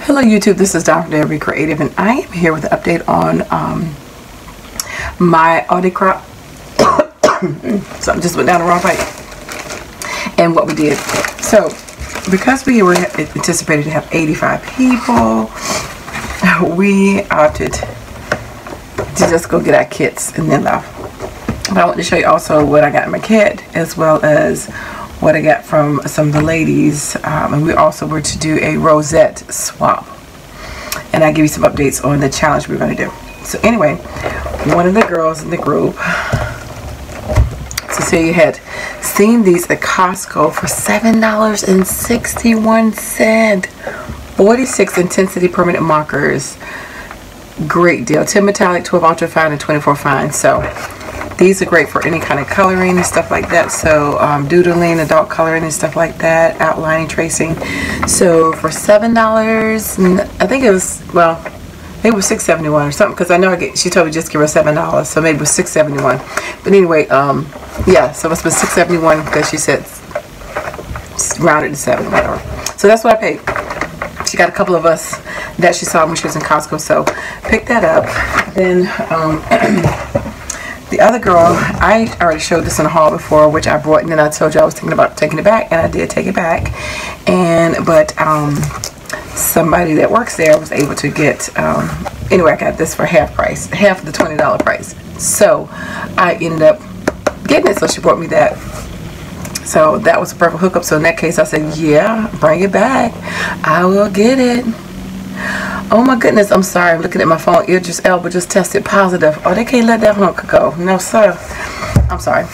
Hello YouTube, this is DaretoBeCreative, and I am here with an update on my Audi crop. Something just went down the wrong pipe. And what we did. So, because we were anticipated to have 85 people, we opted to just go get our kits and then left. But I want to show you also what I got in my kit, as well as what I got from some of the ladies, and we also were to do a rosette swap, and I'll give you some updates on the challenge we're going to do. So anyway, one of the girls in the group, so say you had seen these at Costco for $7.61, 46 intensity permanent markers. Great deal. 10 metallic, 12 ultra fine, and 24 fine. So these are great for any kind of coloring and stuff like that. So doodling, adult coloring and stuff like that, outlining, tracing. So for $7, I think it was, well, maybe it was $6.71 or something, because I know she told me just give her $7, so maybe it was $6.71. But anyway, yeah, so it was $6.71 because she said rounded to 7, whatever. So that's what I paid. She got a couple of us that she saw when she was in Costco, so pick that up. Then the other girl, I already showed this in the haul before, which I brought, and then I told you I was thinking about taking it back, and I did take it back. But somebody that works there was able to get, anyway, I got this for half price, half of the $20 price. So I ended up getting it, so she brought me that. So that was a perfect hookup. So in that case, I said, yeah, bring it back. I will get it. Oh my goodness, I'm sorry. I'm looking at my phone. Idris Elba just tested positive. Oh, they can't let that hunk go. No, sir. I'm sorry.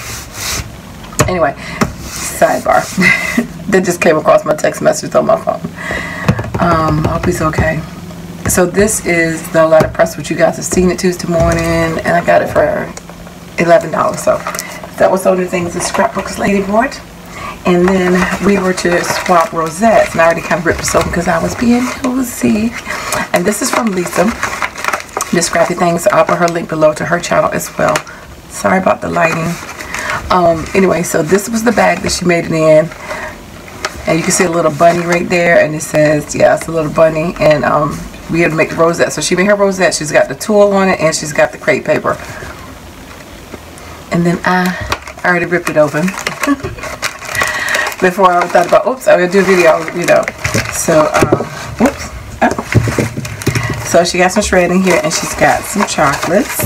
Anyway, sidebar. That just came across my text message on my phone. I hope he's okay. So this is the letter press, which you guys have seen it Tuesday morning, and I got it for $11. So that was one of the things the Scrapbooks lady brought. And then we were to swap rosettes, and I already kind of ripped this open because I was being nosy. And this is from Lisa, the Scrappy Things. I'll put her link below to her channel as well. Sorry about the lighting. Anyway, so this was the bag that she made it in, and you can see a little bunny right there, and it says, yeah, it's a little bunny. And we had to make the rosette. So she made her rosette. She's got the tulle on it, and she's got the crepe paper. And then I already ripped it open. Before I thought about, oops, I'm going to do a video, you know. So, oops. Oh. So she got some shredding here, and she's got some chocolates.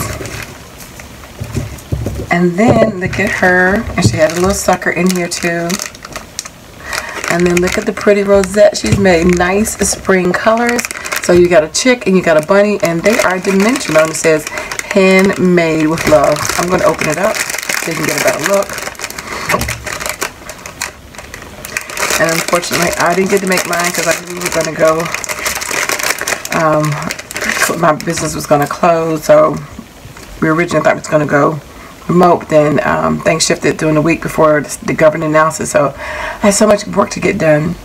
And then look at her, and she had a little sucker in here too. And then look at the pretty rosette she's made. Nice spring colors. So you got a chick and you got a bunny, and they are dimensional. And it says handmade with love. I'm going to open it up so you can get a better look. And unfortunately, I didn't get to make mine because I knew we were going to go, my business was going to close. So we originally thought it was going to go remote. Then things shifted during the week before the governor announced it. So I had so much work to get done.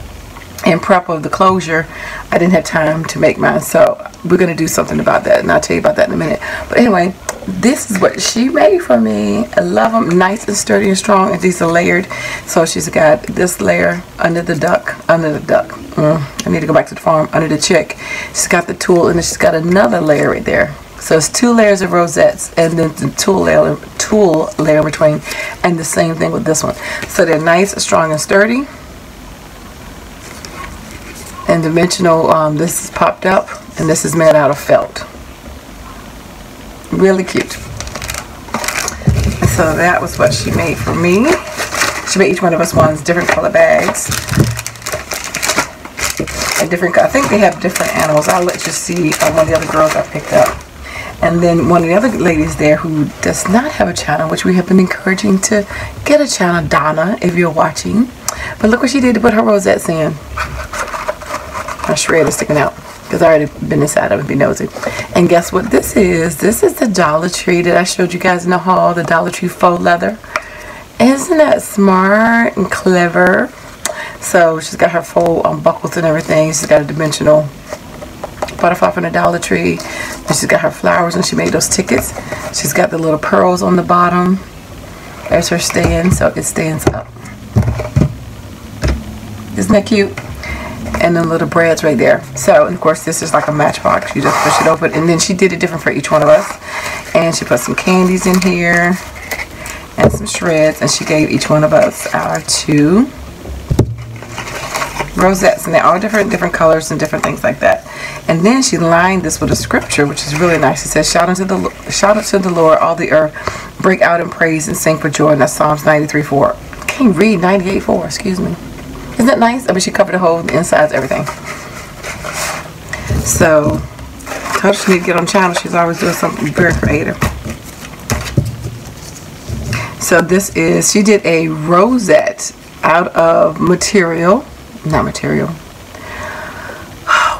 In prep of the closure, I didn't have time to make mine. So we're going to do something about that, and I'll tell you about that in a minute. But anyway, this is what she made for me. I love them. Nice and sturdy and strong, and these are layered. So she's got this layer under the duck. I need to go back to the farm. Under the chick, she's got the tulle, and then she's got another layer right there. So it's 2 layers of rosettes, and then the tulle layer in between, and the same thing with this one. So they're nice, strong, and sturdy. And dimensional. This is popped up, and this is made out of felt. Really cute. So that was what she made for me. She made each one of us ones, different color bags, and different. I think they have different animals. I'll let you see one of the other girls I picked up. And then one of the other ladies there who does not have a channel, which we have been encouraging to get a channel, Donna, if you're watching. But look what she did to put her rosettes in. My shred is sticking out because I already been inside of it, be nosy. And guess what this is? This is the Dollar Tree that I showed you guys in the haul, the Dollar Tree faux leather. Isn't that smart and clever? So she's got her faux buckles and everything. She's got a dimensional butterfly from the Dollar Tree. And she's got her flowers, and she made those tickets. She's got the little pearls on the bottom. There's her stand, so it stands up. Isn't that cute? and then little breads right there. So, and of course, this is like a matchbox. You just push it open, and then she did it different for each one of us. And she put some candies in here and some shreds, and she gave each one of us our 2 rosettes, and they're all different colors and different things like that. And then she lined this with a scripture, which is really nice. It says, shout unto the Lord, all the earth, break out in praise and sing for joy. And that's Psalms 93:4. Can't read 98:4, excuse me. Isn't that nice? I mean, she covered the whole insides, everything. So I told her she need to get on the channel. She's always doing something very creative. So this is, she did a rosette out of material. Not material.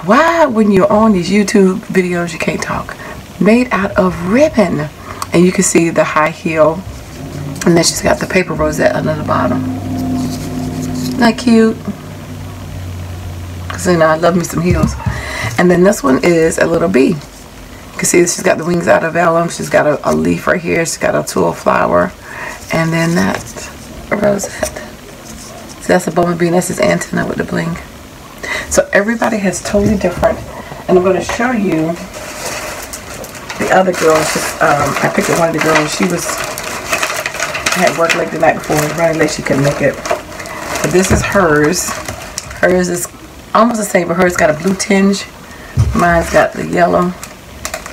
Why, when you're on these YouTube videos, you can't talk? Made out of ribbon. And you can see the high heel. And then she's got the paper rosette under the bottom. Isn't that cute? Because, you know, I love me some heels. And then this one is a little bee. You can see she's got the wings out of vellum. She's got a leaf right here. She's got a tulle flower. And then that's a rosette. So that's a bumblebee, and that's his antenna with the bling. So everybody has totally different. And I'm going to show you the other girl. I picked up one of the girls. She had work late the night before. It was running late. She couldn't make it. But this is hers. Hers is almost the same, but hers got a blue tinge. Mine's got the yellow.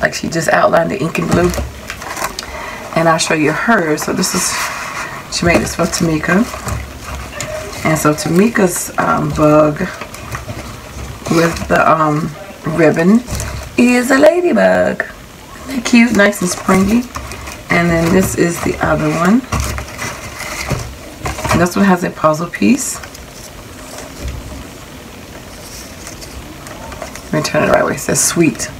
Like she just outlined the ink in blue. And I'll show you hers. So this is, she made this for Tamika. And so Tamika's bug with the ribbon is a ladybug. Isn't that cute? Nice and springy. And then this is the other one. And this one has a puzzle piece. Let me turn it the right way. It says sweet.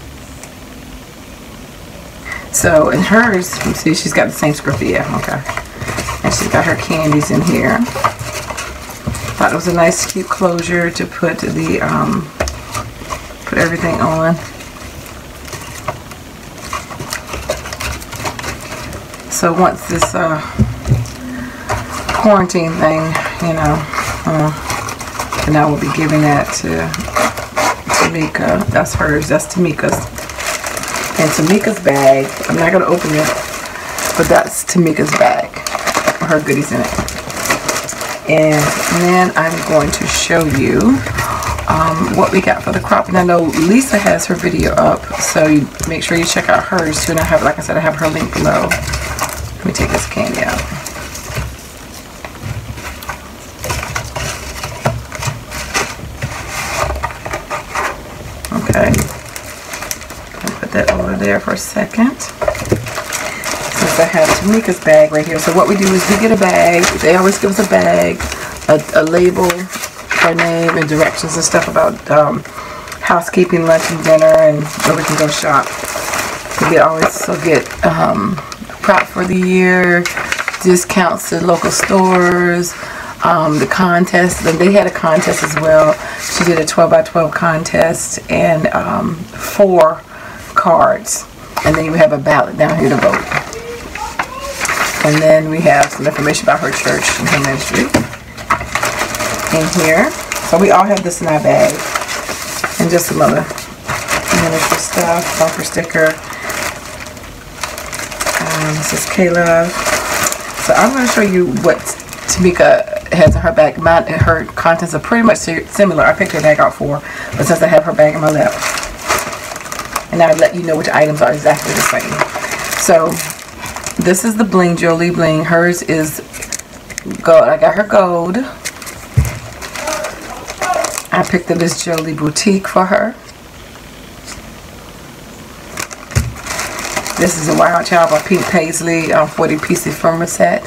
So in hers, you see she's got the same script. Yeah, okay. And she's got her candies in here. Thought it was a nice cute closure to put the put everything on. So once this quarantine thing, you know, and I will be giving that to Tamika. That's hers. That's Tamika's. And Tamika's bag, I'm not going to open it, but that's Tamika's bag. Her goodies in it. And then I'm going to show you what we got for the crop. And I know Lisa has her video up, so you make sure you check out hers too. And I have, like I said, I have her link below. Let me take this candy out. Okay. I'll put that over there for a second. Since I have Tamika's bag right here. So what we do is we get a bag. They always give us a bag, a label, her name, and directions and stuff about housekeeping, lunch and dinner, and where we can go shop. We also get prop for the year, discounts to local stores, the contest. They had a contest as well. She did a 12x12 contest and 4 cards. And then you have a ballot down here to vote. And then we have some information about her church and her ministry in here. So we all have this in our bag. And just some other ministry stuff, bumper sticker. This is Kayla. So I'm going to show you what Tamika has in her bag. Mine and her contents are pretty much similar. I picked her bag out for, but since I have her bag in my lap, and I'll let you know which items are exactly the same. So this is the bling, Jolie Bling. Hers is gold. I got her gold. I picked up this Jolie Boutique for her. This is a Wild Child by Pink Paisley 40-piece ephemera set.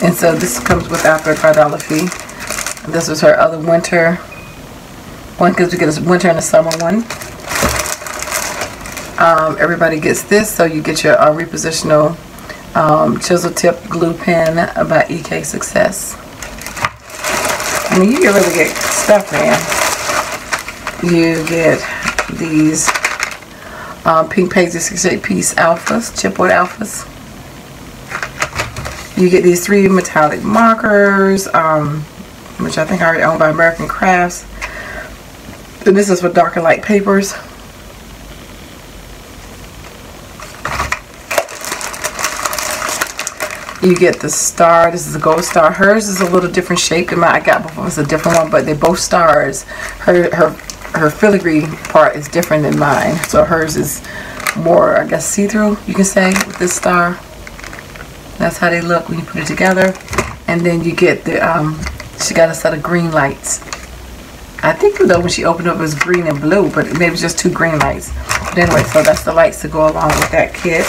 And so this comes with our $35 fee. This was her other winter one, because we get a winter and a summer one. Everybody gets this, so you get your repositional chisel tip glue pen by EK Success. I mean, you get really good stuff, man. You get these Pink Paisley 68-piece alphas, chipboard alphas. You get these 3 metallic markers, which I think I already owned by American Crafts. And this is for dark and light papers. You get the star. This is a gold star. Hers is a little different shape than mine. I got before. It's a different one, but they're both stars. Her filigree part is different than mine. So hers is more, I guess, see-through, you can say, with this star. That's how they look when you put it together. And then you get the, she got a set of green lights. I think though when she opened up it was green and blue, but maybe it was just 2 green lights. But anyway, so that's the lights to go along with that kit.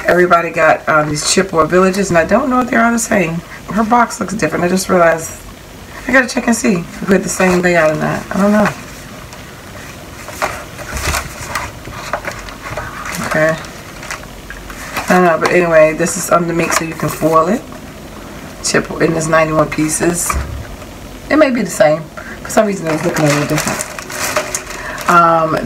Everybody got these chipboard villages, and I don't know if they are the same. Her box looks different. I just realized I gotta check and see if we had the same layout or not. I don't know. Okay. I don't know, but anyway, this is on the mix so you can foil it. Chip, and there's 91 pieces. It may be the same. For some reason, it's looking a little different.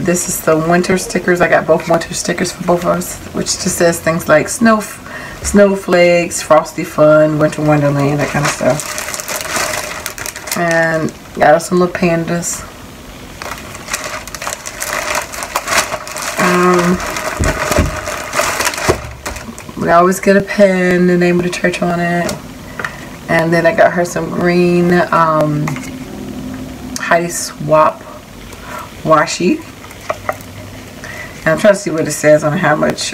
This is the winter stickers. I got both winter stickers for both of us, which just says things like snowflakes, frosty fun, winter wonderland, that kind of stuff. And got us some little pandas. We always get a pen, the name of the church on it. And then I got her some green Heidi Swap washi. And I'm trying to see what it says on how much.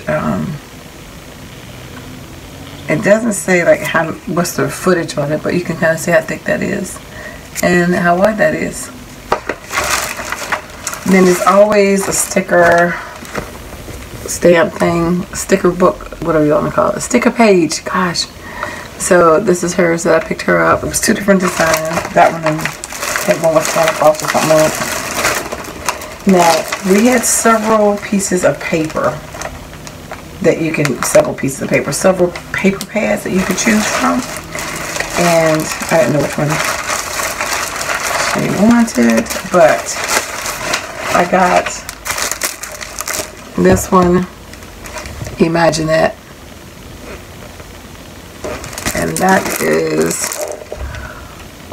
It doesn't say like what's the footage on it, but you can kind of see how thick that is and how wide that is. And then there's always a sticker stamp thing, sticker book, whatever you want to call it, a sticker page. Gosh. So this is hers that I picked her up. It was 2 different designs. That one and that one was Santa Claus or something like that. Now, we had several pieces of paper that you can, several paper pads that you could choose from. And I didn't know which one she wanted, but I got this one, Imagine That. And that is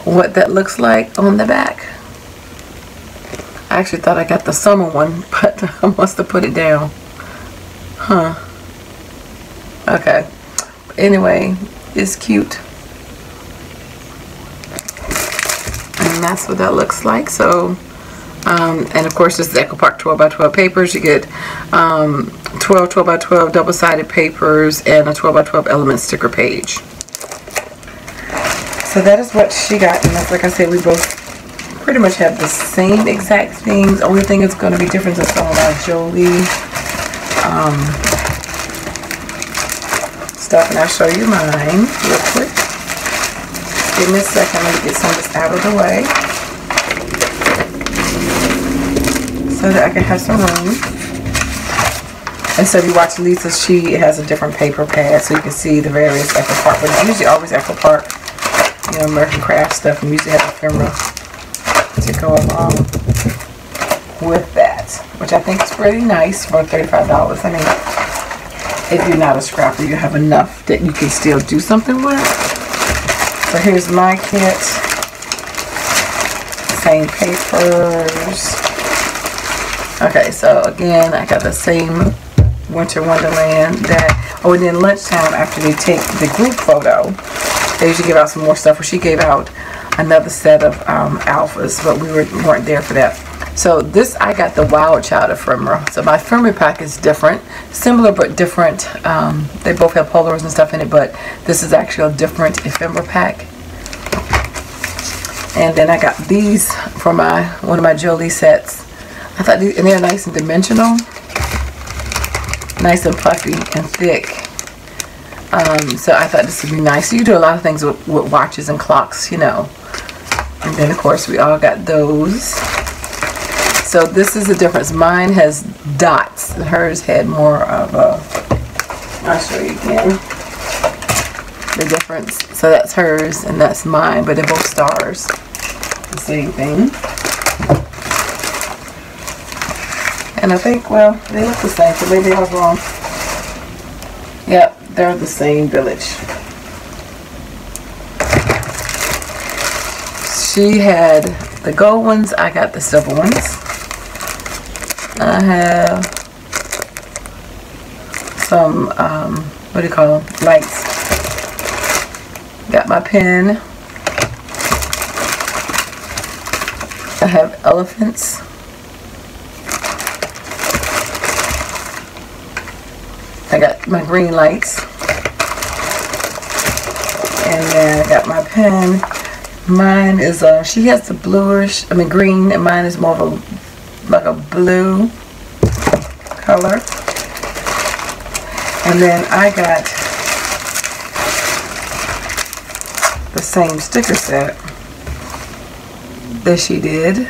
what that looks like on the back. I actually thought I got the summer one, but I must have put it down. Huh. Okay. Anyway, it's cute. And that's what that looks like. So, and of course this is Echo Park 12 by 12 papers. You get 12 by 12 double-sided papers and a 12 by 12 element sticker page. So that is what she got, and that's, like I said, we both pretty much have the same exact things. Only thing that's going to be different is some of our Jolie stuff, and I'll show you mine real quick. Give me a second, let me get some of this out of the way so that I can have some room. And so if you watch Lisa, she has a different paper pad so you can see the various Echo Park, but it's usually always Echo Park, you know, American Craft stuff, and usually have ephemera to go along with that, which I think is pretty nice for $35. I mean, if you're not a scrapper, you have enough that you can still do something with. So here's my kit. Same papers. Okay, so again, I got the same Winter Wonderland that, oh, and then lunchtime after they take the group photo, they usually give out some more stuff. Well, she gave out another set of alphas, but we weren't there for that. So this, I got the Wild Child ephemera. So my ephemera pack is different, similar but different. They both have Polaroids and stuff in it, but this is actually a different ephemera pack. And then I got these from one of my Jolie sets. I thought these, and they're nice and dimensional, nice and puffy and thick. So I thought this would be nice. So you do a lot of things with watches and clocks, you know. And then of course we all got those. So this is the difference. Mine has dots. Hers had more of a, I'll show you again the difference. So that's hers and that's mine, but they're both stars. The same thing. And I think, well, they look the same, so maybe I was wrong. Yep, they're the same village. she had the gold ones. I got the silver ones. I have some, what do you call them? Lights. Got my pen. I have elephants. I got my green lights. And then I got my pen. Mine is, she has the bluish, green, and mine is more of a, like a blue color. And then I got the same sticker set that she did.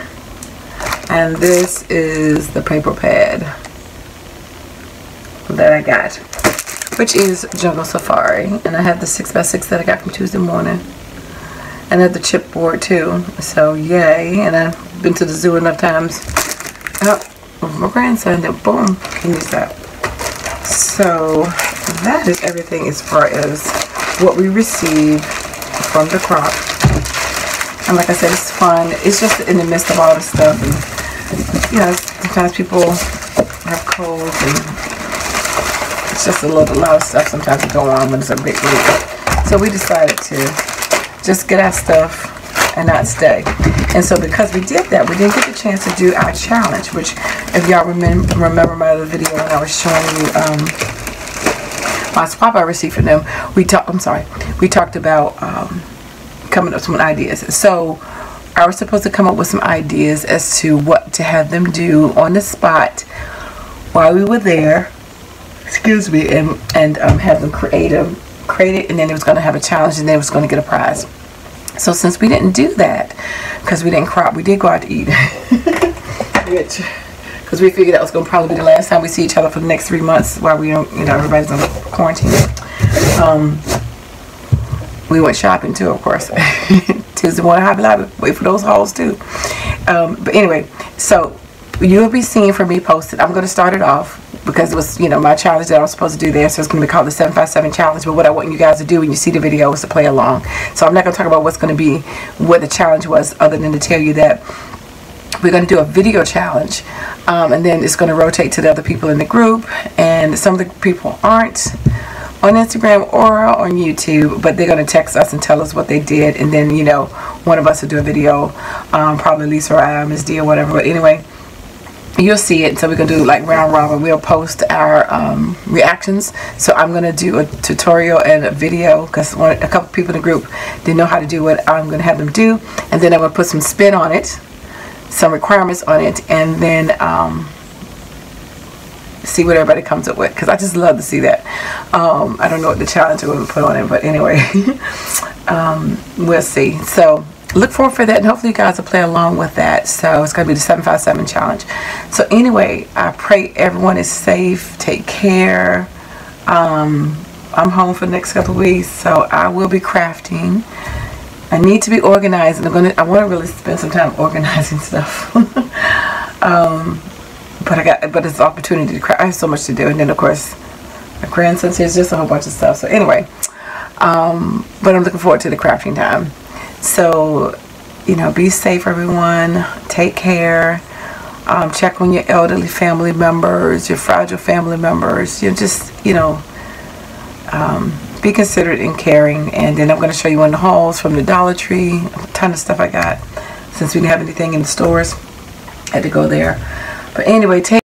And this is the paper pad that I got, which is Jungle Safari. And I have the 6x6 that I got from Tuesday morning. And I have the chipboard too. So yay. And I've been to the zoo enough times. Oh, my grandson, then boom, can use that. So that is everything as far as what we received from the crop. And like I said, it's fun. It's just in the midst of all the stuff. And you know, sometimes people have colds and it's just a lot of stuff sometimes to go on when it's a big week. So we decided to just get our stuff and not stay. And so because we did that, we didn't get the chance to do our challenge, which if y'all remember my other video when I was showing you my swap I received from them, we talked about coming up with some ideas. So I was supposed to come up with some ideas as to what to have them do on the spot while we were there, excuse me, and have them create it, and then it was going to have a challenge, and then it was going to get a prize. So since we didn't do that, because we didn't crop, we did go out to eat, because we figured that was going to probably be the last time we see each other for the next 3 months while we don't, you know, everybody's on quarantine. We went shopping too, of course. Tuesday morning, Hobby Lobby, wait for those hauls too. But anyway, so you'll be seeing from me posted. I'm going to start it off because it was, you know, my challenge that I was supposed to do there. So it's going to be called the 757 challenge. But what I want you guys to do when you see the video is to play along. So I'm not going to talk about what's going to be, what the challenge was, other than to tell you that we're going to do a video challenge. And then it's going to rotate to the other people in the group. And some of the people aren't on Instagram or on YouTube, but they're going to text us and tell us what they did. And then, you know, one of us will do a video, probably Lisa or I, Miss D or whatever. But anyway, you'll see it. So we're going to do like round robin. We'll post our reactions. So I'm going to do a tutorial and a video because a couple people in the group didn't know how to do what I'm going to have them do. And then I'm going to put some spin on it, some requirements on it, and then see what everybody comes up with, because I just love to see that. I don't know what the challenge we're going to put on it, but anyway, we'll see. So look forward for that, and hopefully you guys will play along with that. So it's going to be the 757 challenge. So anyway, I pray everyone is safe. Take care. I'm home for the next couple of weeks, so I will be crafting. I need to be organized, and I want to really spend some time organizing stuff. But it's an opportunity to craft. I have so much to do, and then of course my grandson says just a whole bunch of stuff. So anyway, but I'm looking forward to the crafting time. So, you know, be safe, everyone. Take care. Check on your elderly family members, your fragile family members. You just, you know, be considerate and caring. And then I'm going to show you one of the hauls from the Dollar Tree. A ton of stuff I got since we didn't have anything in the stores. I had to go there. But anyway, take